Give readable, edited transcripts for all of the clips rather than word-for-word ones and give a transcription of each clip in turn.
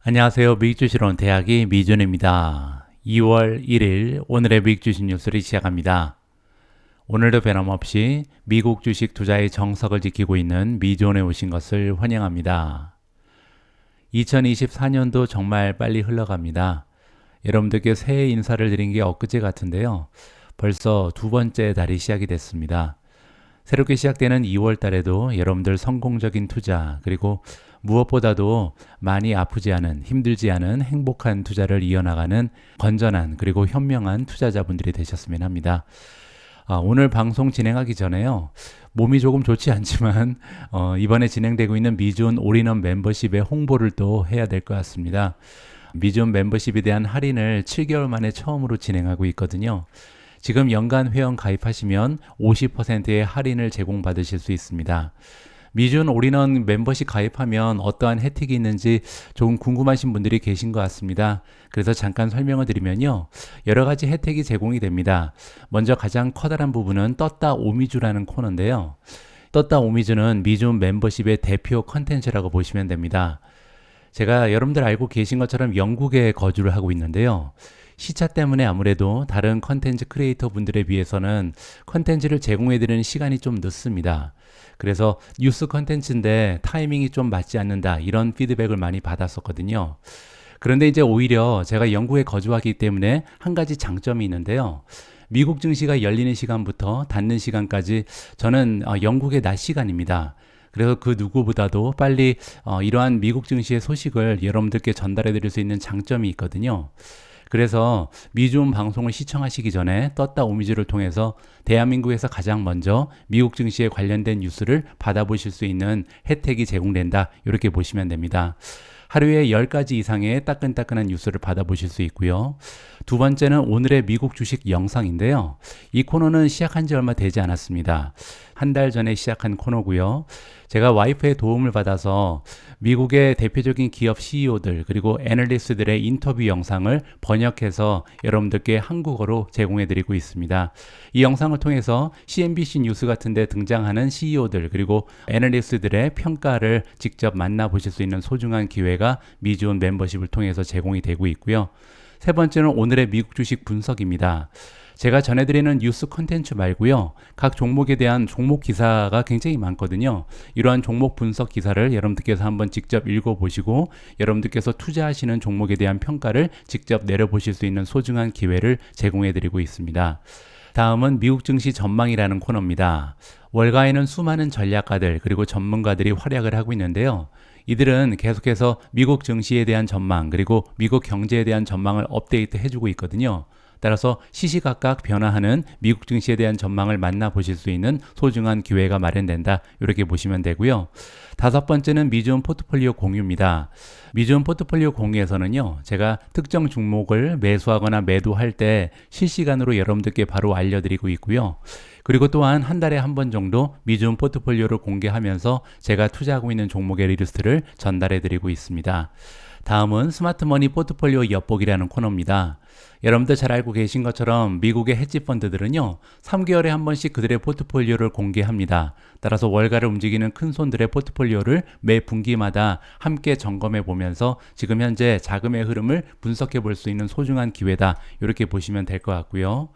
안녕하세요. 미국 주식론 대학의 미준입니다. 2월 1일 오늘의 미국 주식 뉴스를 시작합니다. 오늘도 변함없이 미국 주식 투자의 정석을 지키고 있는 미존에 오신 것을 환영합니다. 2024년도 정말 빨리 흘러갑니다. 여러분들께 새해 인사를 드린 게 엊그제 같은데요. 벌써 두 번째 달이 시작이 됐습니다. 새롭게 시작되는 2월 달에도 여러분들 성공적인 투자 그리고 무엇보다도 많이 아프지 않은 힘들지 않은 행복한 투자를 이어나가는 건전한 그리고 현명한 투자자분들이 되셨으면 합니다. 오늘 방송 진행하기 전에요. 몸이 조금 좋지 않지만 이번에 진행되고 있는 미존 올인원 멤버십의 홍보를 또 해야 될 것 같습니다. 미존 멤버십에 대한 할인을 7개월 만에 처음으로 진행하고 있거든요. 지금 연간 회원 가입하시면 50%의 할인을 제공받으실 수 있습니다. 미준 올인원 멤버십 가입하면 어떠한 혜택이 있는지 조금 궁금하신 분들이 계신 것 같습니다. 그래서 잠깐 설명을 드리면요. 여러 가지 혜택이 제공이 됩니다. 먼저 가장 커다란 부분은 떴다 오미주라는 코너인데요. 떴다 오미주는 미준 멤버십의 대표 컨텐츠라고 보시면 됩니다. 제가 여러분들 알고 계신 것처럼 영국에 거주를 하고 있는데요. 시차 때문에 아무래도 다른 컨텐츠 크리에이터 분들에 비해서는 컨텐츠를 제공해드리는 시간이 좀 늦습니다. 그래서 뉴스 컨텐츠인데 타이밍이 좀 맞지 않는다 이런 피드백을 많이 받았었거든요. 그런데 이제 오히려 제가 영국에 거주하기 때문에 한 가지 장점이 있는데요. 미국 증시가 열리는 시간부터 닫는 시간까지 저는 영국의 낮 시간입니다. 그래서 그 누구보다도 빨리 이러한 미국 증시의 소식을 여러분들께 전달해 드릴 수 있는 장점이 있거든요. 그래서 미준 방송을 시청하시기 전에 떴다 오미주를 통해서 대한민국에서 가장 먼저 미국 증시에 관련된 뉴스를 받아보실 수 있는 혜택이 제공된다. 이렇게 보시면 됩니다. 하루에 10가지 이상의 따끈따끈한 뉴스를 받아보실 수 있고요. 두 번째는 오늘의 미국 주식 영상인데요. 이 코너는 시작한 지 얼마 되지 않았습니다. 한 달 전에 시작한 코너고요. 제가 와이프의 도움을 받아서 미국의 대표적인 기업 CEO들 그리고 애널리스트들의 인터뷰 영상을 번역해서 여러분들께 한국어로 제공해드리고 있습니다. 이 영상을 통해서 CNBC 뉴스 같은 데 등장하는 CEO들 그리고 애널리스트들의 평가를 직접 만나보실 수 있는 소중한 기회가 미주온 멤버십을 통해서 제공이 되고 있고요. 세 번째는 오늘의 미국 주식 분석입니다. 제가 전해드리는 뉴스 컨텐츠 말고요. 각 종목에 대한 종목 기사가 굉장히 많거든요. 이러한 종목 분석 기사를 여러분들께서 한번 직접 읽어보시고 여러분들께서 투자하시는 종목에 대한 평가를 직접 내려보실 수 있는 소중한 기회를 제공해드리고 있습니다. 다음은 미국 증시 전망이라는 코너입니다. 월가에는 수많은 전략가들 그리고 전문가들이 활약을 하고 있는데요. 이들은 계속해서 미국 증시에 대한 전망 그리고 미국 경제에 대한 전망을 업데이트 해주고 있거든요. 따라서 시시각각 변화하는 미국 증시에 대한 전망을 만나보실 수 있는 소중한 기회가 마련된다. 이렇게 보시면 되고요. 다섯 번째는 미주온 포트폴리오 공유입니다. 미주온 포트폴리오 공유에서는요. 제가 특정 종목을 매수하거나 매도할 때 실시간으로 여러분들께 바로 알려드리고 있고요. 그리고 또한 한 달에 한 번 정도 미주온 포트폴리오를 공개하면서 제가 투자하고 있는 종목의 리스트를 전달해드리고 있습니다. 다음은 스마트머니 포트폴리오 엿보기라는 코너입니다. 여러분들 잘 알고 계신 것처럼 미국의 헤지 펀드들은요 3개월에 한 번씩 그들의 포트폴리오를 공개합니다. 따라서 월가를 움직이는 큰 손들의 포트폴리오를 매 분기마다 함께 점검해 보면서 지금 현재 자금의 흐름을 분석해 볼 수 있는 소중한 기회다. 이렇게 보시면 될 것 같고요.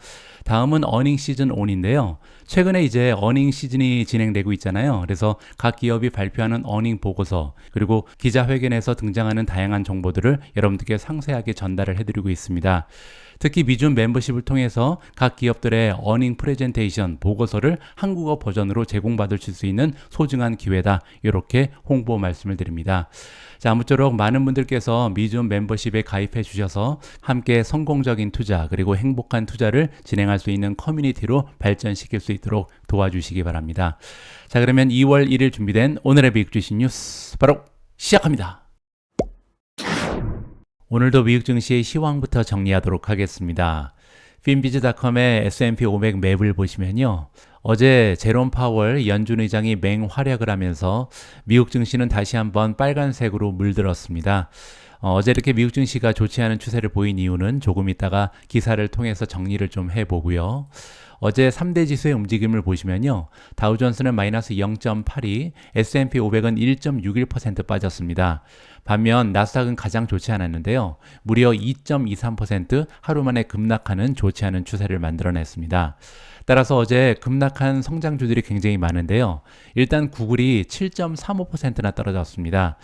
다음은 어닝 시즌 온인데요. 최근에 이제 어닝 시즌이 진행되고 있잖아요. 그래서 각 기업이 발표하는 어닝 보고서 그리고 기자회견에서 등장하는 다양한 정보들을 여러분들께 상세하게 전달을 해드리고 있습니다. 특히 미준 멤버십을 통해서 각 기업들의 어닝 프레젠테이션 보고서를 한국어 버전으로 제공받으실 수 있는 소중한 기회다. 이렇게 홍보 말씀을 드립니다. 자, 아무쪼록 많은 분들께서 미준 멤버십에 가입해 주셔서 함께 성공적인 투자 그리고 행복한 투자를 진행할 수 있는 커뮤니티로 발전시킬 수 있도록 도와주시기 바랍니다. 자, 그러면 2월 1일 준비된 오늘의 미국 주식 뉴스 바로 시작합니다. 오늘도 미국 증시의 시황부터 정리하도록 하겠습니다. finbiz.com의 S&P 500 맵을 보시면요. 어제 제롬 파월 연준 의장이 맹활약을 하면서 미국 증시는 다시 한번 빨간색으로 물들었습니다. 어제 이렇게 미국 증시가 좋지 않은 추세를 보인 이유는 조금 있다가 기사를 통해서 정리를 좀 해보고요. 어제 3대 지수의 움직임을 보시면요. 다우존스는 마이너스 0.82, S&P 500은 1.61% 빠졌습니다. 반면 나스닥은 가장 좋지 않았는데요. 무려 2.23% 하루 만에 급락하는 좋지 않은 추세를 만들어냈습니다. 따라서 어제 급락한 성장주들이 굉장히 많은데요. 일단 구글이 7.35%나 떨어졌습니다.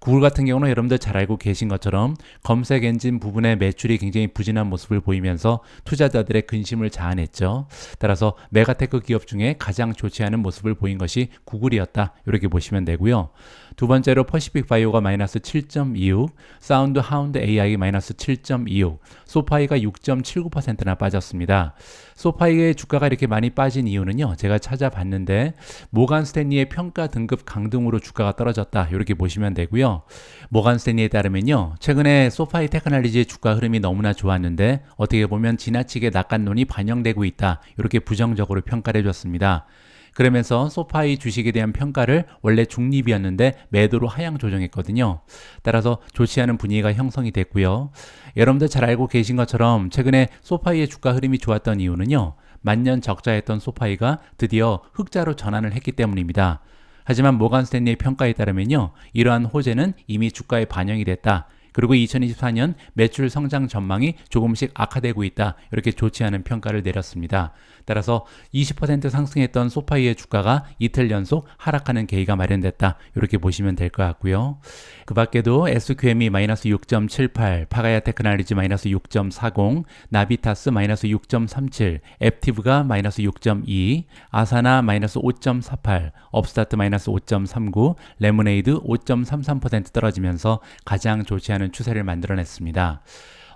구글 같은 경우는 여러분들 잘 알고 계신 것처럼 검색 엔진 부분의 매출이 굉장히 부진한 모습을 보이면서 투자자들의 근심을 자아냈죠. 따라서 메가테크 기업 중에 가장 좋지 않은 모습을 보인 것이 구글이었다. 이렇게 보시면 되고요. 두 번째로 퍼시픽 바이오가 마이너스 7.26, 사운드 하운드 AI 마이너스 7.26, 소파이가 6.79%나 빠졌습니다. 소파이의 주가가 이렇게 많이 빠진 이유는요. 제가 찾아봤는데 모간 스탠리의 평가 등급 강등으로 주가가 떨어졌다. 이렇게 보시면 되고요. 모간 스탠리에 따르면요. 최근에 소파이 테크놀로지의 주가 흐름이 너무나 좋았는데 어떻게 보면 지나치게 낙관론이 반영되고 있다. 이렇게 부정적으로 평가를 해줬습니다. 그러면서 소파이 주식에 대한 평가를 원래 중립이었는데 매도로 하향 조정했거든요. 따라서 좋지 않은 분위기가 형성이 됐고요. 여러분들 잘 알고 계신 것처럼 최근에 소파이의 주가 흐름이 좋았던 이유는요. 만년 적자였던 소파이가 드디어 흑자로 전환을 했기 때문입니다. 하지만 모간 스탠리의 평가에 따르면요. 이러한 호재는 이미 주가에 반영이 됐다. 그리고 2024년 매출 성장 전망이 조금씩 악화되고 있다. 이렇게 좋지 않은 평가를 내렸습니다. 따라서 20% 상승했던 소파이의 주가가 이틀 연속 하락하는 계기가 마련됐다. 이렇게 보시면 될 것 같고요. 그 밖에도 SQM이 마이너스 6.78, 파가야 테크놀로지 마이너스 6.40, 나비타스 마이너스 6.37, 앱티브가 마이너스 6.2, 아사나 마이너스 5.48, 업스타트 마이너스 5.39, 레모네이드 5.33% 떨어지면서 가장 좋지 않은 추세를 만들어냈습니다.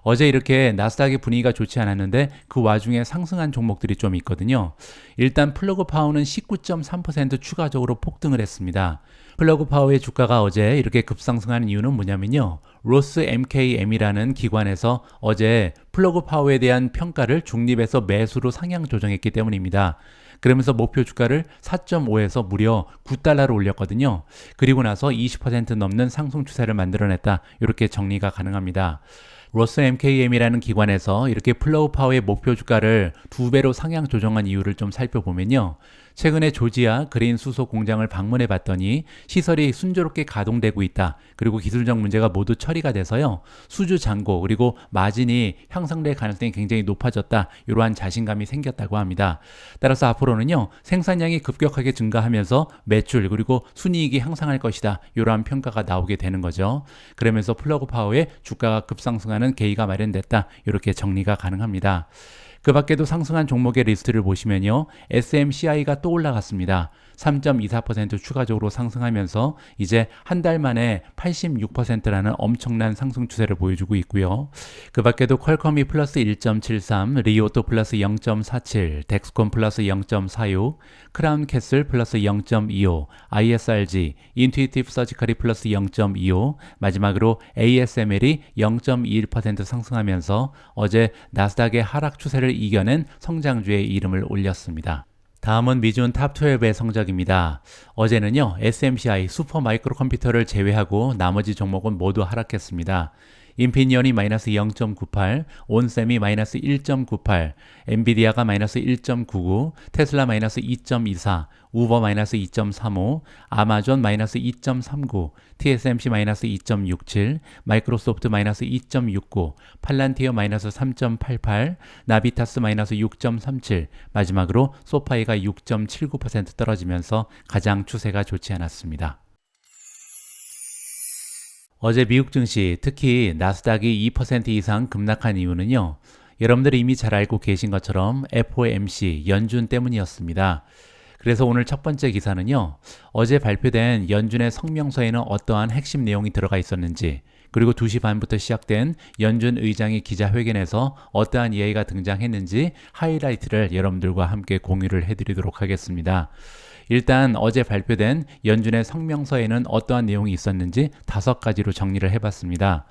어제 이렇게 나스닥의 분위기가 좋지 않았는데 그 와중에 상승한 종목들이 좀 있거든요. 일단 플러그 파워는 19.3% 추가적으로 폭등을 했습니다. 플러그 파워의 주가가 어제 이렇게 급상승하는 이유는 뭐냐면요. 로스 MKM이라는 기관에서 어제 플러그 파워에 대한 평가를 중립에서 매수로 상향 조정했기 때문입니다. 그러면서 목표 주가를 4.5에서 무려 9달러로 올렸거든요. 그리고 나서 20% 넘는 상승 추세를 만들어냈다. 이렇게 정리가 가능합니다. 로스 MKM이라는 기관에서 이렇게 플러그 파워의 목표 주가를 2배로 상향 조정한 이유를 좀 살펴보면요. 최근에 조지아 그린 수소 공장을 방문해 봤더니 시설이 순조롭게 가동되고 있다. 그리고 기술적 문제가 모두 처리가 돼서요. 수주 잔고 그리고 마진이 향상될 가능성이 굉장히 높아졌다. 이러한 자신감이 생겼다고 합니다. 따라서 앞으로는요. 생산량이 급격하게 증가하면서 매출 그리고 순이익이 향상할 것이다. 이러한 평가가 나오게 되는 거죠. 그러면서 플러그 파워의 주가가 급상승하는 계기가 마련됐다. 이렇게 정리가 가능합니다. 그 밖에도 상승한 종목의 리스트를 보시면요. SMCI가 또 올라갔습니다. 3.24% 추가적으로 상승하면서 이제 한 달 만에 86%라는 엄청난 상승 추세를 보여주고 있고요. 그 밖에도 퀄컴이 플러스 1.73, 리오토 플러스 0.47, 덱스콘 플러스 0.46, 크라운 캐슬 플러스 0.25, ISRG, 인투이티브 서지컬이 플러스 0.25, 마지막으로 ASML이 0.21% 상승하면서 어제 나스닥의 하락 추세를 이겨낸 성장주의 이름을 올렸습니다. 다음은 미준 탑12의 성적입니다. 어제는요, SMCI 슈퍼 마이크로 컴퓨터를 제외하고 나머지 종목은 모두 하락했습니다. 인피니언이 마이너스 0.98, 온셈이 마이너스 1.98, 엔비디아가 마이너스 1.99, 테슬라 마이너스 2.24, 우버 마이너스 2.35, 아마존 마이너스 2.39, TSMC 마이너스 2.67, 마이크로소프트 마이너스 2.69, 팔란티어 마이너스 3.88, 나비타스 마이너스 6.37, 마지막으로 소파이가 6.79% 떨어지면서 가장 추세가 좋지 않았습니다. 어제 미국 증시, 특히 나스닥이 2% 이상 급락한 이유는요. 여러분들이 이미 잘 알고 계신 것처럼 FOMC 연준 때문이었습니다. 그래서 오늘 첫 번째 기사는요. 어제 발표된 연준의 성명서에는 어떠한 핵심 내용이 들어가 있었는지, 그리고 2시 반부터 시작된 연준 의장의 기자회견에서 어떠한 이야기가 등장했는지 하이라이트를 여러분들과 함께 공유를 해드리도록 하겠습니다. 일단 어제 발표된 연준의 성명서에는 어떠한 내용이 있었는지 5가지로 정리를 해봤습니다.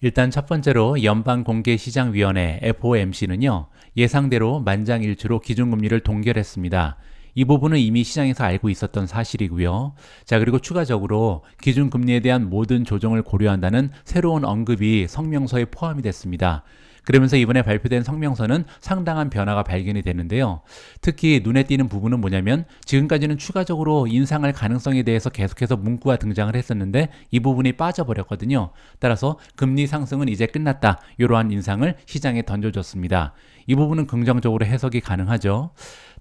일단 첫 번째로 연방공개시장위원회 FOMC는요. 예상대로 만장일치로 기준금리를 동결했습니다. 이 부분은 이미 시장에서 알고 있었던 사실이고요. 자, 그리고 추가적으로 기준금리에 대한 모든 조정을 고려한다는 새로운 언급이 성명서에 포함이 됐습니다. 그러면서 이번에 발표된 성명서는 상당한 변화가 발견이 되는데요. 특히 눈에 띄는 부분은 뭐냐면 지금까지는 추가적으로 인상할 가능성에 대해서 계속해서 문구가 등장을 했었는데 이 부분이 빠져버렸거든요. 따라서 금리 상승은 이제 끝났다. 이러한 인상을 시장에 던져줬습니다. 이 부분은 긍정적으로 해석이 가능하죠.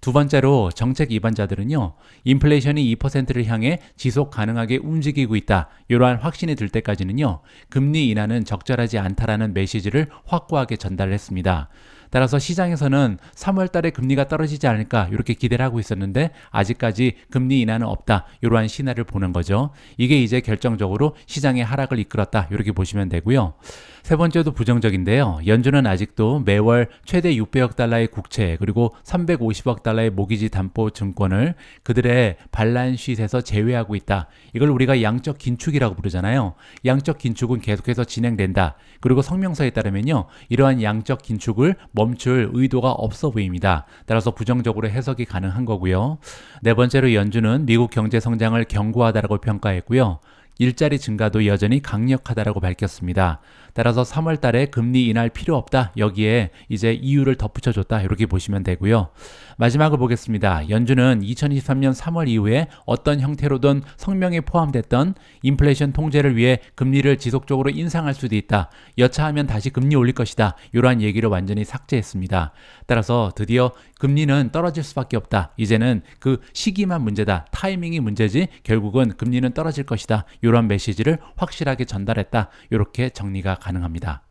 두 번째로 정책 입안자들은요, 인플레이션이 2%를 향해 지속 가능하게 움직이고 있다. 이러한 확신이 들 때까지는요, 금리 인하는 적절하지 않다라는 메시지를 확고하게 전달했습니다. 따라서 시장에서는 3월 달에 금리가 떨어지지 않을까 이렇게 기대를 하고 있었는데 아직까지 금리 인하는 없다. 이러한 시나리오를 보는 거죠. 이게 이제 결정적으로 시장의 하락을 이끌었다. 이렇게 보시면 되고요. 세 번째도 부정적인데요. 연준은 아직도 매월 최대 600억 달러의 국채 그리고 350억 달러의 모기지 담보 증권을 그들의 발란시트에서 제외하고 있다. 이걸 우리가 양적 긴축이라고 부르잖아요. 양적 긴축은 계속해서 진행된다. 그리고 성명서에 따르면요. 이러한 양적 긴축을 멈출 의도가 없어 보입니다. 따라서 부정적으로 해석이 가능한 거고요. 네 번째로 연준은 미국 경제 성장을 견고하다라고 평가했고요. 일자리 증가도 여전히 강력하다라고 밝혔습니다. 따라서 3월 달에 금리 인하할 필요 없다. 여기에 이제 이유를 덧붙여줬다. 이렇게 보시면 되고요. 마지막을 보겠습니다. 연준은 2023년 3월 이후에 어떤 형태로든 성명에 포함됐던 인플레이션 통제를 위해 금리를 지속적으로 인상할 수도 있다. 여차하면 다시 금리 올릴 것이다. 이러한 얘기를 완전히 삭제했습니다. 따라서 드디어 금리는 떨어질 수밖에 없다. 이제는 그 시기만 문제다. 타이밍이 문제지 결국은 금리는 떨어질 것이다. 이러한 메시지를 확실하게 전달했다. 이렇게 정리가 가능합니다.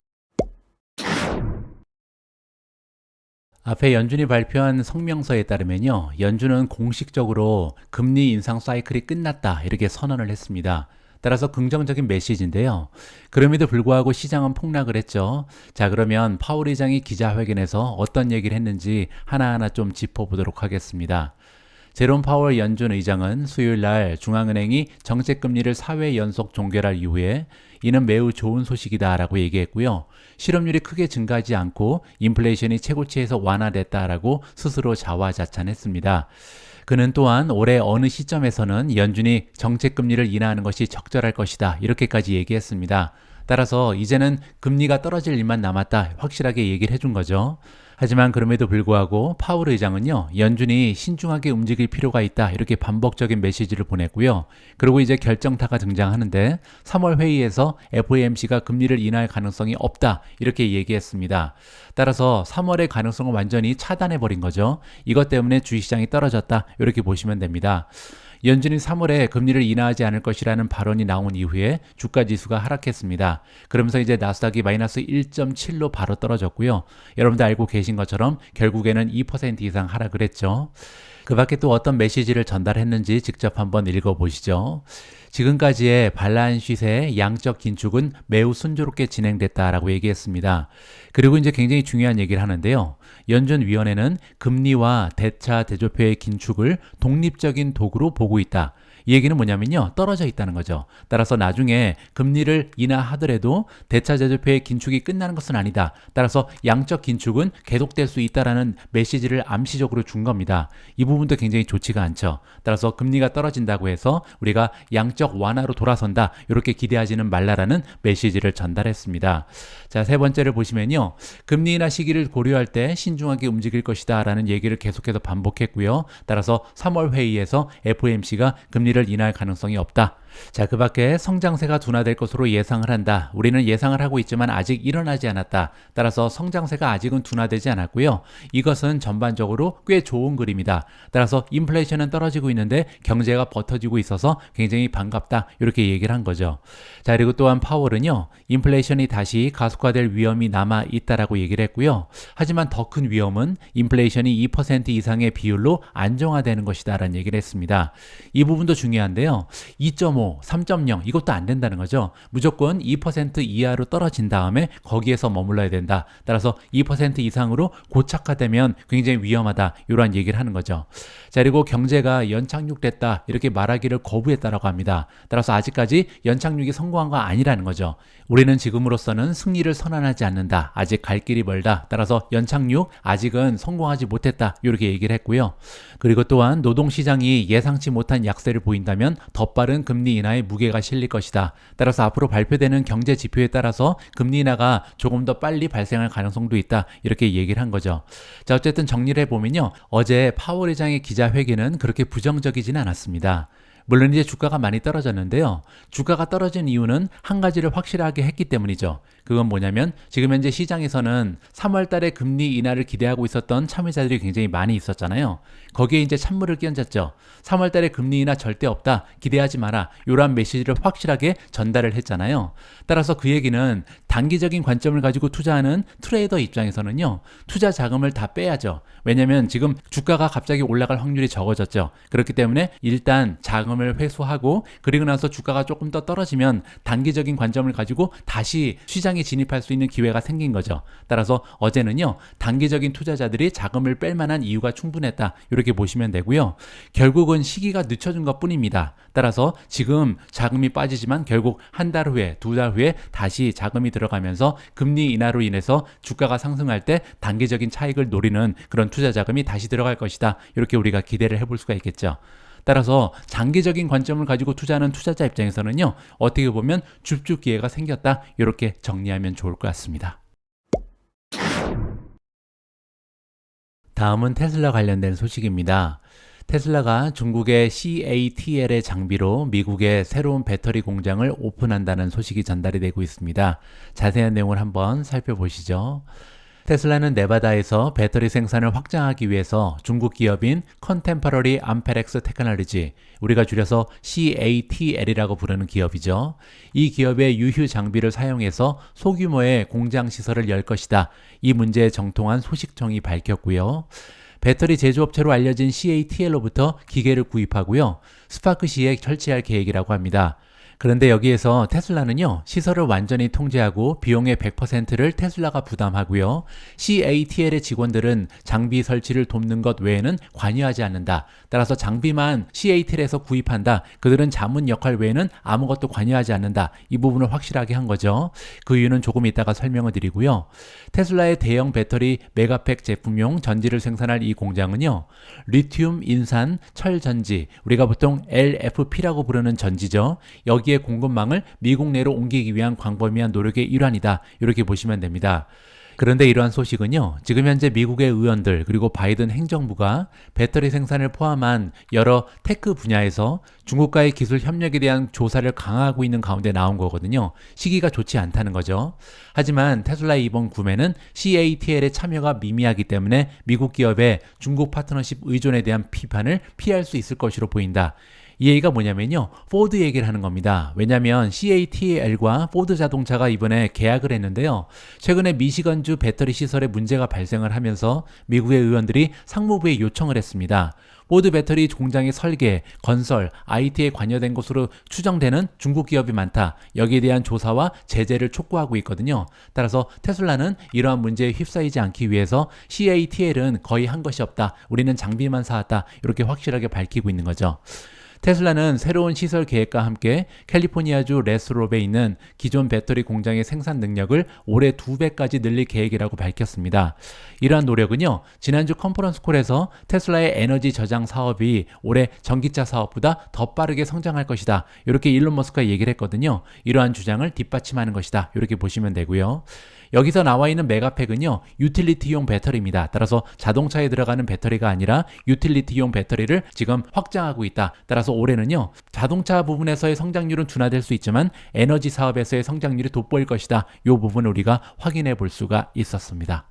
앞에 연준이 발표한 성명서에 따르면요. 연준은 공식적으로 금리 인상 사이클이 끝났다. 이렇게 선언을 했습니다. 따라서 긍정적인 메시지인데요. 그럼에도 불구하고 시장은 폭락을 했죠. 자, 그러면 파월 의장이 기자회견에서 어떤 얘기를 했는지 하나하나 좀 짚어보도록 하겠습니다. 제롬 파월 연준 의장은 수요일 날 중앙은행이 정책금리를 4회 연속 종결할 이후에 이는 매우 좋은 소식이다라고 얘기했고요. 실업률이 크게 증가하지 않고 인플레이션이 최고치에서 완화됐다라고 스스로 자화자찬했습니다. 그는 또한 올해 어느 시점에서는 연준이 정책금리를 인하하는 것이 적절할 것이다. 이렇게까지 얘기했습니다. 따라서 이제는 금리가 떨어질 일만 남았다. 확실하게 얘기를 해준 거죠. 하지만 그럼에도 불구하고 파월 의장은요, 연준이 신중하게 움직일 필요가 있다. 이렇게 반복적인 메시지를 보냈고요. 그리고 이제 결정타가 등장하는데 3월 회의에서 FOMC가 금리를 인하할 가능성이 없다. 이렇게 얘기했습니다. 따라서 3월의 가능성을 완전히 차단해버린 거죠. 이것 때문에 주식시장이 떨어졌다. 이렇게 보시면 됩니다. 연준이 3월에 금리를 인하하지 않을 것이라는 발언이 나온 이후에 주가 지수가 하락했습니다. 그러면서 이제 나스닥이 마이너스 1.7로 바로 떨어졌고요. 여러분들 알고 계신 것처럼 결국에는 2% 이상 하락을 했죠. 그 밖에 또 어떤 메시지를 전달했는지 직접 한번 읽어보시죠. 지금까지의 발란시트의 양적 긴축은 매우 순조롭게 진행됐다라고 얘기했습니다. 그리고 이제 굉장히 중요한 얘기를 하는데요. 연준위원회는 금리와 대차 대조표의 긴축을 독립적인 도구로 보고 있다. 이 얘기는 뭐냐면요. 떨어져 있다는 거죠. 따라서 나중에 금리를 인하하더라도 대차 대조표의 긴축이 끝나는 것은 아니다. 따라서 양적 긴축은 계속될 수 있다라는 메시지를 암시적으로 준 겁니다. 이 부분도 굉장히 좋지가 않죠. 따라서 금리가 떨어진다고 해서 우리가 양적 완화로 돌아선다. 이렇게 기대하지는 말라라는 메시지를 전달했습니다. 자, 세 번째를 보시면요. 금리 인하 시기를 고려할 때 신중하게 움직일 것이다 라는 얘기를 계속해서 반복했고요. 따라서 3월 회의에서 FOMC가 금리를 인하할 가능성이 없다. 자, 그 밖에 성장세가 둔화될 것으로 예상을 한다. 우리는 예상을 하고 있지만 아직 일어나지 않았다. 따라서 성장세가 아직은 둔화되지 않았고요. 이것은 전반적으로 꽤 좋은 그림이다. 따라서 인플레이션은 떨어지고 있는데 경제가 버텨지고 있어서 굉장히 반갑다. 이렇게 얘기를 한 거죠. 자, 그리고 또한 파월은요. 인플레이션이 다시 가속화될 위험이 남아 있다라고 얘기를 했고요. 하지만 더 큰 위험은 인플레이션이 2% 이상의 비율로 안정화되는 것이다 라는 얘기를 했습니다. 이 부분도 중요한데요. 2.5, 3.0 이것도 안 된다는 거죠. 무조건 2% 이하로 떨어진 다음에 거기에서 머물러야 된다. 따라서 2% 이상으로 고착화되면 굉장히 위험하다. 이러한 얘기를 하는 거죠. 자, 그리고 경제가 연착륙됐다 이렇게 말하기를 거부했다라고 합니다. 따라서 아직까지 연착륙이 성공한 거 아니라는 거죠. 우리는 지금으로서는 승리를 선언하지 않는다. 아직 갈 길이 멀다. 따라서 연착륙 아직은 성공하지 못했다. 이렇게 얘기를 했고요. 그리고 또한 노동시장이 예상치 못한 약세를 보인다면 더 빠른 금리 인하에 무게가 실릴 것이다. 따라서 앞으로 발표되는 경제 지표에 따라서 금리 인하가 조금 더 빨리 발생할 가능성도 있다. 이렇게 얘기를 한 거죠. 자, 어쨌든 정리를 해보면요. 어제 파월 의장의 기자회견은 그렇게 부정적이지는 않았습니다. 물론 이제 주가가 많이 떨어졌는데요. 주가가 떨어진 이유는 한 가지를 확실하게 했기 때문이죠. 그건 뭐냐면 지금 현재 시장에서는 3월 달에 금리 인하를 기대하고 있었던 참여자들이 굉장히 많이 있었잖아요. 거기에 이제 찬물을 끼얹었죠. 3월 달에 금리 인하 절대 없다. 기대하지 마라. 이러한 메시지를 확실하게 전달을 했잖아요. 따라서 그 얘기는 단기적인 관점을 가지고 투자하는 트레이더 입장에서는요. 투자 자금을 다 빼야죠. 왜냐면 지금 주가가 갑자기 올라갈 확률이 적어졌죠. 그렇기 때문에 일단 자금을 회수하고 그리고 나서 주가가 조금 더 떨어지면 단기적인 관점을 가지고 다시 시장에 진입할 수 있는 기회가 생긴 거죠. 따라서 어제는요. 단기적인 투자자들이 자금을 뺄 만한 이유가 충분했다. 이렇게 보시면 되고요. 결국은 시기가 늦춰진 것 뿐입니다. 따라서 지금 자금이 빠지지만 결국 한 달 후에, 두 달 후에 다시 자금이 들어가면서 금리 인하로 인해서 주가가 상승할 때 단기적인 차익을 노리는 그런 투자 자금이 다시 들어갈 것이다. 이렇게 우리가 기대를 해볼 수가 있겠죠. 따라서 장기적인 관점을 가지고 투자하는 투자자 입장에서는요. 어떻게 보면 줍줍 기회가 생겼다. 이렇게 정리하면 좋을 것 같습니다. 다음은 테슬라 관련된 소식입니다. 테슬라가 중국의 CATL의 장비로 미국의 새로운 배터리 공장을 오픈한다는 소식이 전달이 되고 있습니다. 자세한 내용을 한번 살펴보시죠. 테슬라는 네바다에서 배터리 생산을 확장하기 위해서 중국 기업인 컨템퍼러리 암페렉스 테크놀로지, 우리가 줄여서 CATL이라고 부르는 기업이죠. 이 기업의 유휴 장비를 사용해서 소규모의 공장 시설을 열 것이다. 이 문제에 정통한 소식통이 밝혔고요. 배터리 제조업체로 알려진 CATL로부터 기계를 구입하고요. 스파크시에 설치할 계획이라고 합니다. 그런데 여기에서 테슬라는요, 시설을 완전히 통제하고 비용의 100%를 테슬라가 부담하고요. CATL의 직원들은 장비 설치를 돕는 것 외에는 관여하지 않는다. 따라서 장비만 CATL에서 구입한다. 그들은 자문 역할 외에는 아무것도 관여하지 않는다. 이 부분을 확실하게 한 거죠. 그 이유는 조금 이따가 설명을 드리고요. 테슬라의 대형 배터리 메가팩 제품용 전지를 생산할 이 공장은요, 리튬 인산 철 전지, 우리가 보통 LFP라고 부르는 전지죠. 여기에 공급망을 미국 내로 옮기기 위한 광범위한 노력의 일환이다. 이렇게 보시면 됩니다. 그런데 이러한 소식은요, 지금 현재 미국의 의원들 그리고 바이든 행정부가 배터리 생산을 포함한 여러 테크 분야에서 중국과의 기술 협력에 대한 조사를 강화하고 있는 가운데 나온 거거든요. 시기가 좋지 않다는 거죠. 하지만 테슬라의 이번 구매는 CATL의 참여가 미미하기 때문에 미국 기업의 중국 파트너십 의존에 대한 비판을 피할 수 있을 것으로 보인다. 이 얘기가 뭐냐면요, 포드 얘기를 하는 겁니다. 왜냐하면 CATL과 포드 자동차가 이번에 계약을 했는데요. 최근에 미시건주 배터리 시설에 문제가 발생을 하면서 미국의 의원들이 상무부에 요청을 했습니다. 포드 배터리 공장의 설계, 건설, IT에 관여된 것으로 추정되는 중국 기업이 많다. 여기에 대한 조사와 제재를 촉구하고 있거든요. 따라서 테슬라는 이러한 문제에 휩싸이지 않기 위해서 CATL은 거의 한 것이 없다. 우리는 장비만 사왔다. 이렇게 확실하게 밝히고 있는 거죠. 테슬라는 새로운 시설 계획과 함께 캘리포니아주 레스롭에 있는 기존 배터리 공장의 생산 능력을 올해 2배까지 늘릴 계획이라고 밝혔습니다. 이러한 노력은요, 지난주 컨퍼런스 콜에서 테슬라의 에너지 저장 사업이 올해 전기차 사업보다 더 빠르게 성장할 것이다. 이렇게 일론 머스크가 얘기를 했거든요. 이러한 주장을 뒷받침하는 것이다. 이렇게 보시면 되고요. 여기서 나와 있는 메가팩은요, 유틸리티용 배터리입니다. 따라서 자동차에 들어가는 배터리가 아니라 유틸리티용 배터리를 지금 확장하고 있다. 따라서 올해는요, 자동차 부분에서의 성장률은 둔화될 수 있지만 에너지 사업에서의 성장률이 돋보일 것이다. 이 부분을 우리가 확인해 볼 수가 있었습니다.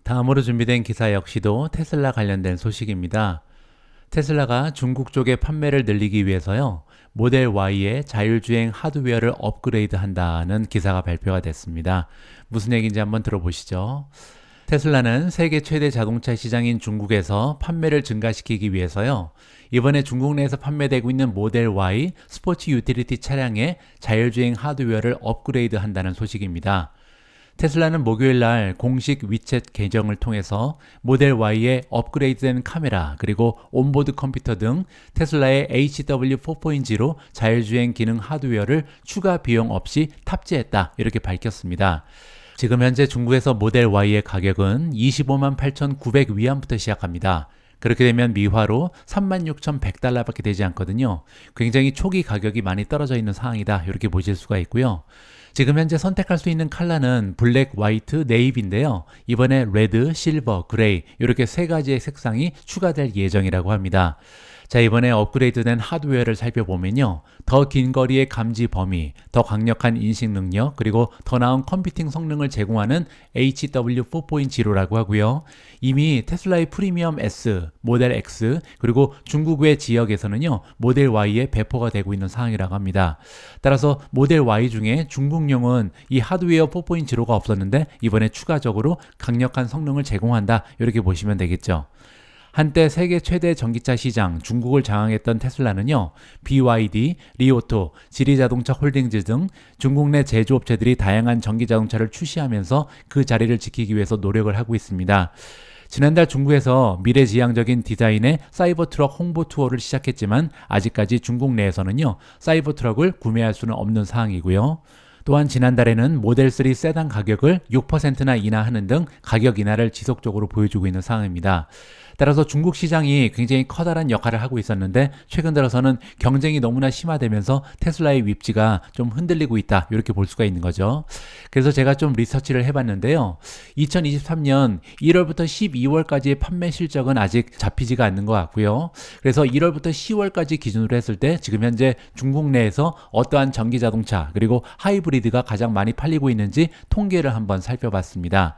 다음으로 준비된 기사 역시도 테슬라 관련된 소식입니다. 테슬라가 중국 쪽의 판매를 늘리기 위해서요, 모델 Y의 자율주행 하드웨어를 업그레이드 한다는 기사가 발표가 됐습니다. 무슨 얘기인지 한번 들어보시죠. 테슬라는 세계 최대 자동차 시장인 중국에서 판매를 증가시키기 위해서요. 이번에 중국 내에서 판매되고 있는 모델 Y 스포츠 유틸리티 차량의 자율주행 하드웨어를 업그레이드 한다는 소식입니다. 테슬라는 목요일 날 공식 위챗 계정을 통해서 모델 Y의 업그레이드된 카메라 그리고 온보드 컴퓨터 등 테슬라의 HW 4.0 자율주행 기능 하드웨어를 추가 비용 없이 탑재했다 이렇게 밝혔습니다. 지금 현재 중국에서 모델 Y의 가격은 25만 8,900 위안부터 시작합니다. 그렇게 되면 미화로 36,100달러밖에 되지 않거든요. 굉장히 초기 가격이 많이 떨어져 있는 상황이다 이렇게 보실 수가 있고요. 지금 현재 선택할 수 있는 컬러는 블랙, 화이트, 네이비인데요. 이번에 레드, 실버, 그레이 이렇게 세 가지의 색상이 추가될 예정이라고 합니다. 자, 이번에 업그레이드된 하드웨어를 살펴보면요. 더 긴 거리의 감지 범위, 더 강력한 인식 능력, 그리고 더 나은 컴퓨팅 성능을 제공하는 HW 4.0라고 하고요. 이미 테슬라의 프리미엄 S, 모델 X, 그리고 중국 외 지역에서는요. 모델 Y에 배포가 되고 있는 상황이라고 합니다. 따라서 모델 Y 중에 중국용은 이 하드웨어 4.0가 없었는데 이번에 추가적으로 강력한 성능을 제공한다. 이렇게 보시면 되겠죠. 한때 세계 최대 전기차 시장 중국을 장악했던 테슬라는요. BYD, 리오토, 지리자동차 홀딩즈 등 중국 내 제조업체들이 다양한 전기자동차를 출시하면서 그 자리를 지키기 위해서 노력을 하고 있습니다. 지난달 중국에서 미래지향적인 디자인의 사이버트럭 홍보 투어를 시작했지만 아직까지 중국 내에서는요. 사이버트럭을 구매할 수는 없는 상황이고요. 또한 지난달에는 모델3 세단 가격을 6%나 인하하는 등 가격 인하를 지속적으로 보여주고 있는 상황입니다. 따라서 중국 시장이 굉장히 커다란 역할을 하고 있었는데 최근 들어서는 경쟁이 너무나 심화되면서 테슬라의 윗지가 좀 흔들리고 있다 이렇게 볼 수가 있는 거죠. 그래서 제가 좀 리서치를 해봤는데요. 2023년 1월부터 12월까지의 판매 실적은 아직 잡히지가 않는 것 같고요. 그래서 1월부터 10월까지 기준으로 했을 때 지금 현재 중국 내에서 어떠한 전기자동차 그리고 하이브리드가 가장 많이 팔리고 있는지 통계를 한번 살펴봤습니다.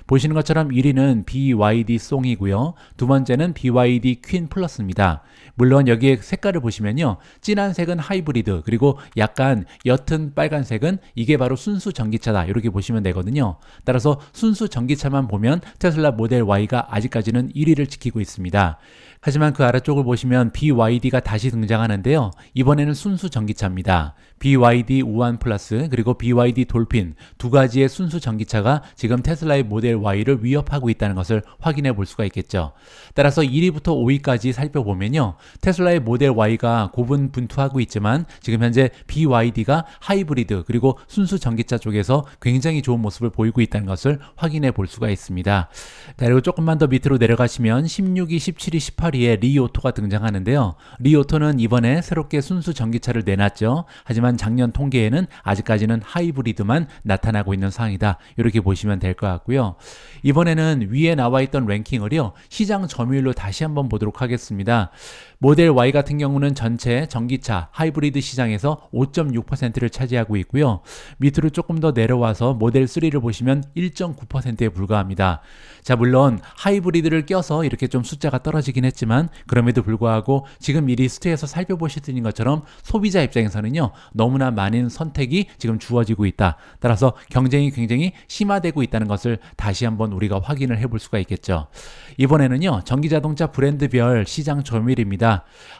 보시는 것처럼 1위는 BYD 송이고요. 두 번째는 BYD 퀸 플러스입니다. 물론 여기에 색깔을 보시면요. 진한 색은 하이브리드 그리고 약간 옅은 빨간색은 이게 바로 순수 전기차다 이렇게 보시면 되거든요. 따라서 순수 전기차만 보면 테슬라 모델 Y가 아직까지는 1위를 지키고 있습니다. 하지만 그 아래쪽을 보시면 BYD가 다시 등장하는데요. 이번에는 순수 전기차입니다. BYD 우한 플러스 그리고 BYD 돌핀 두 가지의 순수 전기차가 지금 테슬라의 모델 Y를 위협하고 있다는 것을 확인해 볼 수가 있겠죠. 따라서 1위부터 5위까지 살펴보면요. 테슬라의 모델 Y가 고분분투하고 있지만 지금 현재 BYD가 하이브리드 그리고 순수 전기차 쪽에서 굉장히 좋은 모습을 보이고 있다는 것을 확인해 볼 수가 있습니다. 그리고 조금만 더 밑으로 내려가시면 16위, 17위, 18위에 리오토가 등장하는데요. 리오토는 이번에 새롭게 순수 전기차를 내놨죠. 하지만 작년 통계에는 아직까지는 하이브리드만 나타나고 있는 상황이다. 이렇게 보시면 될 것 같고요. 이번에는 위에 나와 있던 랭킹을요. 시장 점유율로 다시 한번 보도록 하겠습니다. 모델 Y 같은 경우는 전체 전기차 하이브리드 시장에서 5.6%를 차지하고 있고요. 밑으로 조금 더 내려와서 모델 3를 보시면 1.9%에 불과합니다. 자, 물론 하이브리드를 껴서 이렇게 좀 숫자가 떨어지긴 했지만 그럼에도 불구하고 지금 이 리스트에서 살펴보실 수 있는 것처럼 소비자 입장에서는요. 너무나 많은 선택이 지금 주어지고 있다. 따라서 경쟁이 굉장히 심화되고 있다는 것을 다시 한번 우리가 확인을 해볼 수가 있겠죠. 이번에는요. 전기자동차 브랜드별 시장 점유율입니다.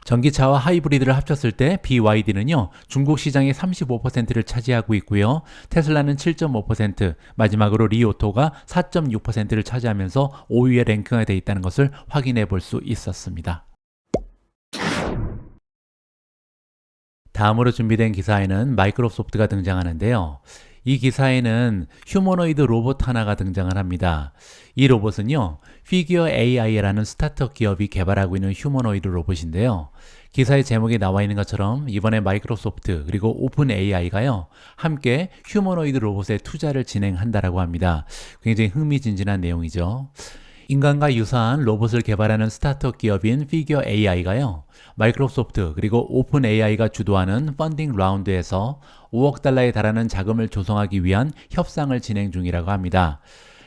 전기차와 하이브리드를 합쳤을 때 BYD는요. 중국 시장의 35%를 차지하고 있고요. 테슬라는 7.5%, 마지막으로 리오토가 4.6%를 차지하면서 5위에 랭크가 되어 있다는 것을 확인해 볼 수 있었습니다. 다음으로 준비된 기사에는 마이크로소프트가 등장하는데요. 이 기사에는 휴머노이드 로봇 하나가 등장을 합니다. 이 로봇은요, 피규어 AI라는 스타트업 기업이 개발하고 있는 휴머노이드 로봇인데요. 기사의 제목에 나와 있는 것처럼 이번에 마이크로소프트 그리고 오픈 AI가요, 함께 휴머노이드 로봇에 투자를 진행한다라고 합니다. 굉장히 흥미진진한 내용이죠. 인간과 유사한 로봇을 개발하는 스타트업 기업인 피규어 AI가요. 마이크로소프트 그리고 오픈 AI가 주도하는 펀딩 라운드에서 5억 달러에 달하는 자금을 조성하기 위한 협상을 진행 중이라고 합니다.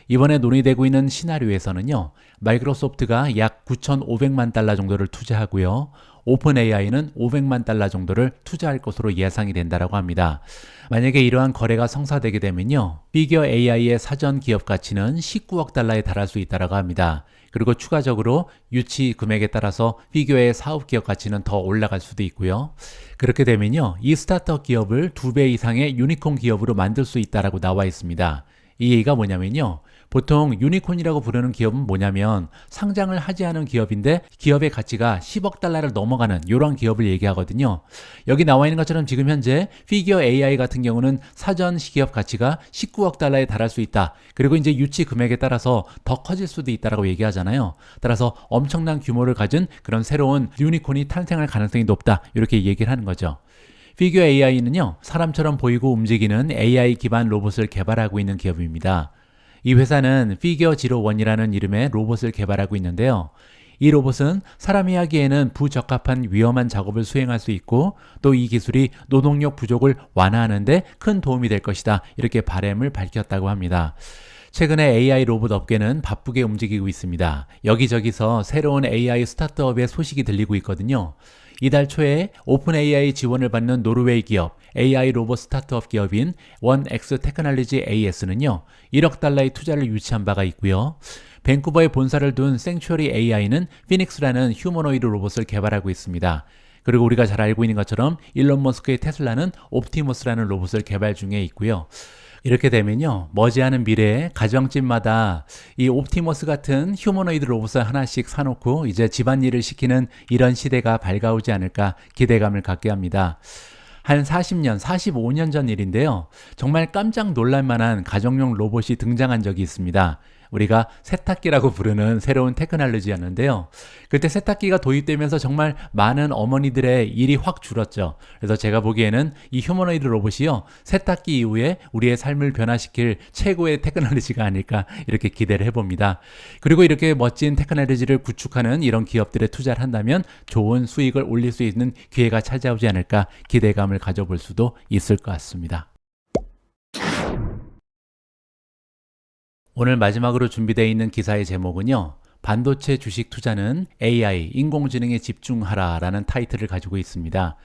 이번에 논의되고 있는 시나리오에서는요, 마이크로소프트가 약 9,500만 달러 정도를 투자하고요, 오픈 AI는 500만 달러 정도를 투자할 것으로 예상이 된다고 합니다. 만약에 이러한 거래가 성사되게 되면요, 피겨 AI의 사전 기업 가치는 19억 달러에 달할 수 있다고 합니다. 그리고 추가적으로 유치 금액에 따라서 피겨의 사업 기업 가치는 더 올라갈 수도 있고요. 그렇게 되면요, 이 스타트업 기업을 2배 이상의 유니콘 기업으로 만들 수 있다고 나와 있습니다. 이 얘기가 뭐냐면요, 보통 유니콘이라고 부르는 기업은 뭐냐면 상장을 하지 않은 기업인데 기업의 가치가 10억 달러를 넘어가는 이런 기업을 얘기하거든요. 여기 나와 있는 것처럼 지금 현재 피겨 AI 같은 경우는 사전 기업 가치가 19억 달러에 달할 수 있다. 그리고 이제 유치 금액에 따라서 더 커질 수도 있다라고 얘기하잖아요. 따라서 엄청난 규모를 가진 그런 새로운 유니콘이 탄생할 가능성이 높다. 이렇게 얘기를 하는 거죠. 피겨 AI는요, 사람처럼 보이고 움직이는 AI 기반 로봇을 개발하고 있는 기업입니다. 이 회사는 피겨 지로1이라는 이름의 로봇을 개발하고 있는데요. 이 로봇은 사람이 하기에는 부적합한 위험한 작업을 수행할 수 있고 또 이 기술이 노동력 부족을 완화하는 데 큰 도움이 될 것이다. 이렇게 바람을 밝혔다고 합니다. 최근에 AI 로봇 업계는 바쁘게 움직이고 있습니다. 여기저기서 새로운 AI 스타트업의 소식이 들리고 있거든요. 이달 초에 오픈 AI 지원을 받는 노르웨이 기업 AI 로봇 스타트업 기업인 원엑스 테크놀로지 AS는요, 1억 달러의 투자를 유치한 바가 있고요. 밴쿠버에 본사를 둔 생츄어리 AI는 피닉스라는 휴머노이드 로봇을 개발하고 있습니다. 그리고 우리가 잘 알고 있는 것처럼 일론 머스크의 테슬라는 옵티머스라는 로봇을 개발 중에 있고요. 이렇게 되면요, 머지않은 미래에 가정집마다 이 옵티머스 같은 휴머노이드 로봇을 하나씩 사놓고 이제 집안일을 시키는 이런 시대가 밝아오지 않을까 기대감을 갖게 합니다. 한 40년, 45년 전 일인데요. 정말 깜짝 놀랄 만한 가정용 로봇이 등장한 적이 있습니다. 우리가 세탁기라고 부르는 새로운 테크놀로지였는데요. 그때 세탁기가 도입되면서 정말 많은 어머니들의 일이 확 줄었죠. 그래서 제가 보기에는 이 휴머노이드 로봇이요, 세탁기 이후에 우리의 삶을 변화시킬 최고의 테크놀로지가 아닐까 이렇게 기대를 해봅니다. 그리고 이렇게 멋진 테크놀로지를 구축하는 이런 기업들에 투자를 한다면 좋은 수익을 올릴 수 있는 기회가 찾아오지 않을까 기대감을 가져볼 수도 있을 것 같습니다. 오늘 마지막으로 준비되어 있는 기사의 제목은요, 반도체 주식 투자는 AI, 인공지능에 집중하라 라는 타이틀을 가지고 있습니다.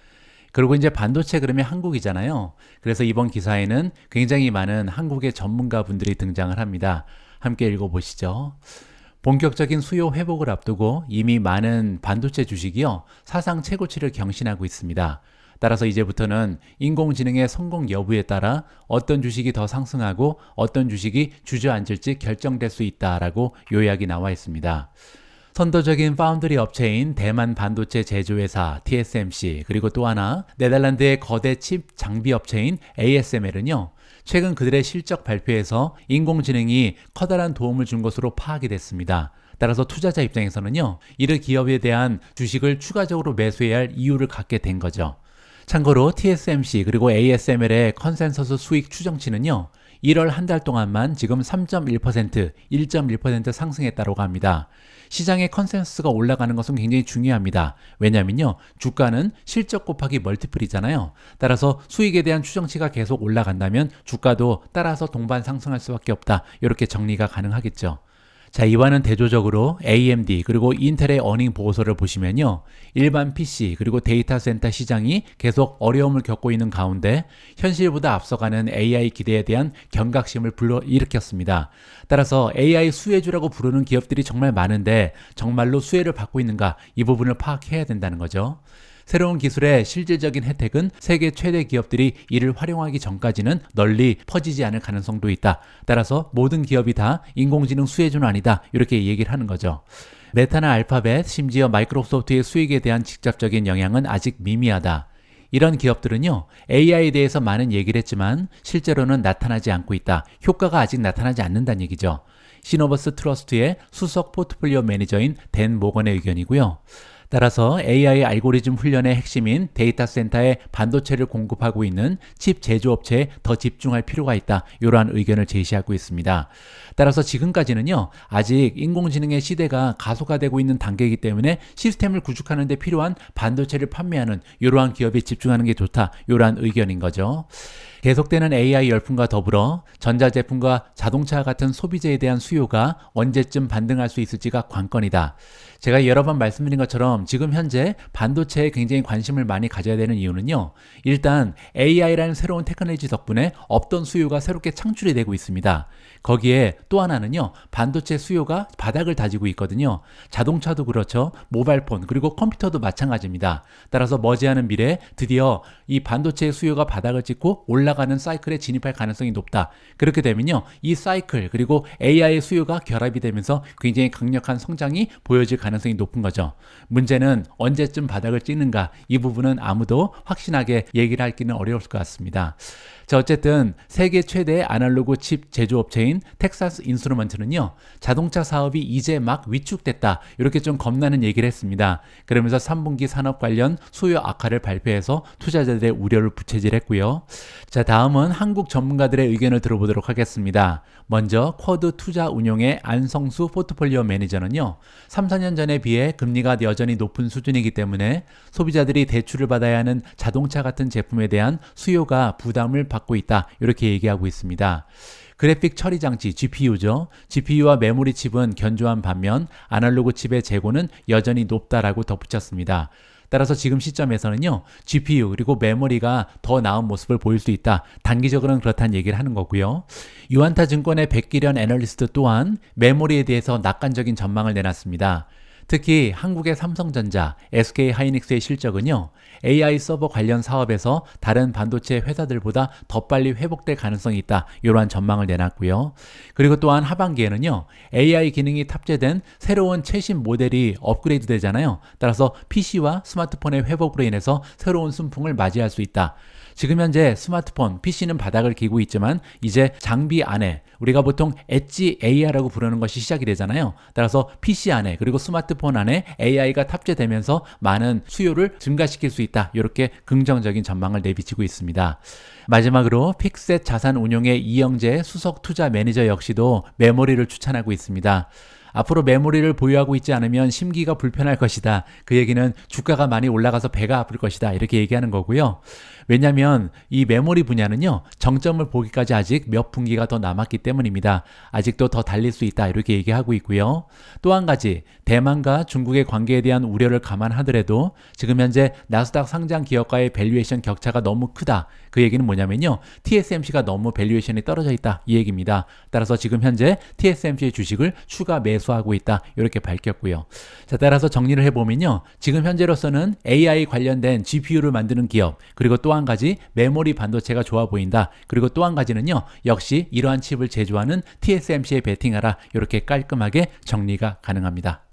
그리고 이제 반도체 그러면 한국이잖아요. 그래서 이번 기사에는 굉장히 많은 한국의 전문가분들이 등장을 합니다. 함께 읽어보시죠. 본격적인 수요 회복을 앞두고 이미 많은 반도체 주식이요, 사상 최고치를 경신하고 있습니다. 따라서 이제부터는 인공지능의 성공 여부에 따라 어떤 주식이 더 상승하고 어떤 주식이 주저앉을지 결정될 수 있다라고 요약이 나와 있습니다. 선도적인 파운드리 업체인 대만 반도체 제조회사 TSMC, 그리고 또 하나 네덜란드의 거대 칩 장비 업체인 ASML은요, 최근 그들의 실적 발표에서 인공지능이 커다란 도움을 준 것으로 파악이 됐습니다. 따라서 투자자 입장에서는요, 이를 기업에 대한 주식을 추가적으로 매수해야 할 이유를 갖게 된 거죠. 참고로 TSMC 그리고 ASML의 컨센서스 수익 추정치는요, 1월 한 달 동안만 지금 3.1%, 1.1% 상승했다고 합니다. 시장의 컨센서스가 올라가는 것은 굉장히 중요합니다. 왜냐면요, 주가는 실적 곱하기 멀티플이잖아요. 따라서 수익에 대한 추정치가 계속 올라간다면 주가도 따라서 동반 상승할 수밖에 없다. 이렇게 정리가 가능하겠죠. 자, 이와는 대조적으로 AMD 그리고 인텔의 어닝 보고서를 보시면요, 일반 PC 그리고 데이터 센터 시장이 계속 어려움을 겪고 있는 가운데 현실보다 앞서가는 AI 기대에 대한 경각심을 불러일으켰습니다. 따라서 AI 수혜주라고 부르는 기업들이 정말 많은데 정말로 수혜를 받고 있는가, 이 부분을 파악해야 된다는 거죠. 새로운 기술의 실질적인 혜택은 세계 최대 기업들이 이를 활용하기 전까지는 널리 퍼지지 않을 가능성도 있다. 따라서 모든 기업이 다 인공지능 수혜주는 아니다. 이렇게 얘기를 하는 거죠. 메타나 알파벳, 심지어 마이크로소프트의 수익에 대한 직접적인 영향은 아직 미미하다. 이런 기업들은요, AI에 대해서 많은 얘기를 했지만 실제로는 나타나지 않고 있다. 효과가 아직 나타나지 않는다는 얘기죠. 시노버스 트러스트의 수석 포트폴리오 매니저인 댄 모건의 의견이고요. 따라서 AI 알고리즘 훈련의 핵심인 데이터 센터에 반도체를 공급하고 있는 칩 제조업체에 더 집중할 필요가 있다. 이러한 의견을 제시하고 있습니다. 따라서 지금까지는요, 아직 인공지능의 시대가 가속화되고 있는 단계이기 때문에 시스템을 구축하는 데 필요한 반도체를 판매하는 이러한 기업에 집중하는 게 좋다. 이러한 의견인 거죠. 계속되는 AI 열풍과 더불어 전자제품과 자동차 같은 소비재에 대한 수요가 언제쯤 반등할 수 있을지가 관건이다. 제가 여러 번 말씀드린 것처럼 지금 현재 반도체에 굉장히 관심을 많이 가져야 되는 이유는요. 일단 AI라는 새로운 테크놀로지 덕분에 없던 수요가 새롭게 창출이 되고 있습니다. 거기에 또 하나는요. 반도체 수요가 바닥을 다지고 있거든요. 자동차도 그렇죠. 모바일폰 그리고 컴퓨터도 마찬가지입니다. 따라서 머지않은 미래에 드디어 이 반도체의 수요가 바닥을 찍고 올라가는 사이클에 진입할 가능성이 높다. 그렇게 되면요. 이 사이클 그리고 AI의 수요가 결합이 되면서 굉장히 강력한 성장이 보여질 가능성이 높은 거죠. 문제는 언제쯤 바닥을 찍는가 이 부분은 아무도 확신하게 얘기를 하기는 어려울 것 같습니다. 자, 어쨌든 세계 최대의 아날로그 칩 제조업체인 텍사스 인스트루먼트는요. 자동차 사업이 이제 막 위축됐다. 이렇게 좀 겁나는 얘기를 했습니다. 그러면서 3분기 산업 관련 수요 악화를 발표해서 투자자들의 우려를 부채질했고요. 자, 다음은 한국 전문가들의 의견을 들어보도록 하겠습니다. 먼저 쿼드 투자운용의 안성수 포트폴리오 매니저는요. 3, 4년 전에 비해 금리가 여전히 높은 수준이기 때문에 소비자들이 대출을 받아야 하는 자동차 같은 제품에 대한 수요가 부담을 받고 있다. 이렇게 얘기하고 있습니다. 그래픽 처리 장치 GPU죠. GPU와 메모리 칩은 견조한 반면 아날로그 칩의 재고는 여전히 높다라고 덧붙였습니다. 따라서 지금 시점에서는요. GPU 그리고 메모리가 더 나은 모습을 보일 수 있다. 단기적으로는 그렇다는 얘기를 하는 거고요. 유안타 증권의 백기련 애널리스트 또한 메모리에 대해서 낙관적인 전망을 내놨습니다. 특히 한국의 삼성전자, SK하이닉스의 실적은요. AI 서버 관련 사업에서 다른 반도체 회사들보다 더 빨리 회복될 가능성이 있다. 이러한 전망을 내놨고요. 그리고 또한 하반기에는요. AI 기능이 탑재된 새로운 최신 모델이 업그레이드 되잖아요. 따라서 PC와 스마트폰의 회복으로 인해서 새로운 순풍을 맞이할 수 있다. 지금 현재 스마트폰, PC는 바닥을 기고 있지만 이제 장비 안에 우리가 보통 엣지 AI라고 부르는 것이 시작이 되잖아요. 따라서 PC 안에 그리고 스마트폰 안에 AI가 탑재되면서 많은 수요를 증가시킬 수 있다. 이렇게 긍정적인 전망을 내비치고 있습니다. 마지막으로 픽셋 자산운용의 이영재 수석 투자 매니저 역시도 메모리를 추천하고 있습니다. 앞으로 메모리를 보유하고 있지 않으면 심기가 불편할 것이다. 그 얘기는 주가가 많이 올라가서 배가 아플 것이다. 이렇게 얘기하는 거고요. 왜냐하면 이 메모리 분야는요. 정점을 보기까지 아직 몇 분기가 더 남았기 때문입니다. 아직도 더 달릴 수 있다. 이렇게 얘기하고 있고요. 또 한 가지 대만과 중국의 관계에 대한 우려를 감안하더라도 지금 현재 나스닥 상장 기업과의 밸류에이션 격차가 너무 크다. 그 얘기는 뭐냐면요. TSMC가 너무 밸류에이션이 떨어져 있다. 이 얘기입니다. 따라서 지금 현재 TSMC의 주식을 추가 매수하고 있다. 이렇게 밝혔고요. 자, 따라서 정리를 해보면요. 지금 현재로서는 AI 관련된 GPU를 만드는 기업 그리고 또 한 가지 메모리 반도체가 좋아 보인다. 그리고 또 한 가지는요. 역시 이러한 칩을 제조하는 TSMC에 베팅하라. 이렇게 깔끔하게 정리가 가능합니다.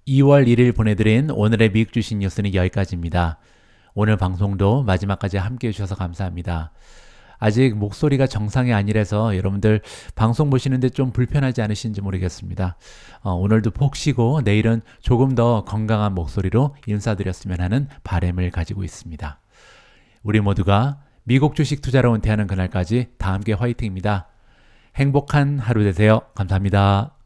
2월 1일 보내드린 오늘의 미국 주식 뉴스는 여기까지입니다. 오늘 방송도 마지막까지 함께 해주셔서 감사합니다. 아직 목소리가 정상이 아니라서 여러분들 방송 보시는데 좀 불편하지 않으신지 모르겠습니다. 오늘도 푹 쉬고 내일은 조금 더 건강한 목소리로 인사드렸으면 하는 바람을 가지고 있습니다. 우리 모두가 미국 주식 투자로 은퇴하는 그날까지 다 함께 화이팅입니다. 행복한 하루 되세요. 감사합니다.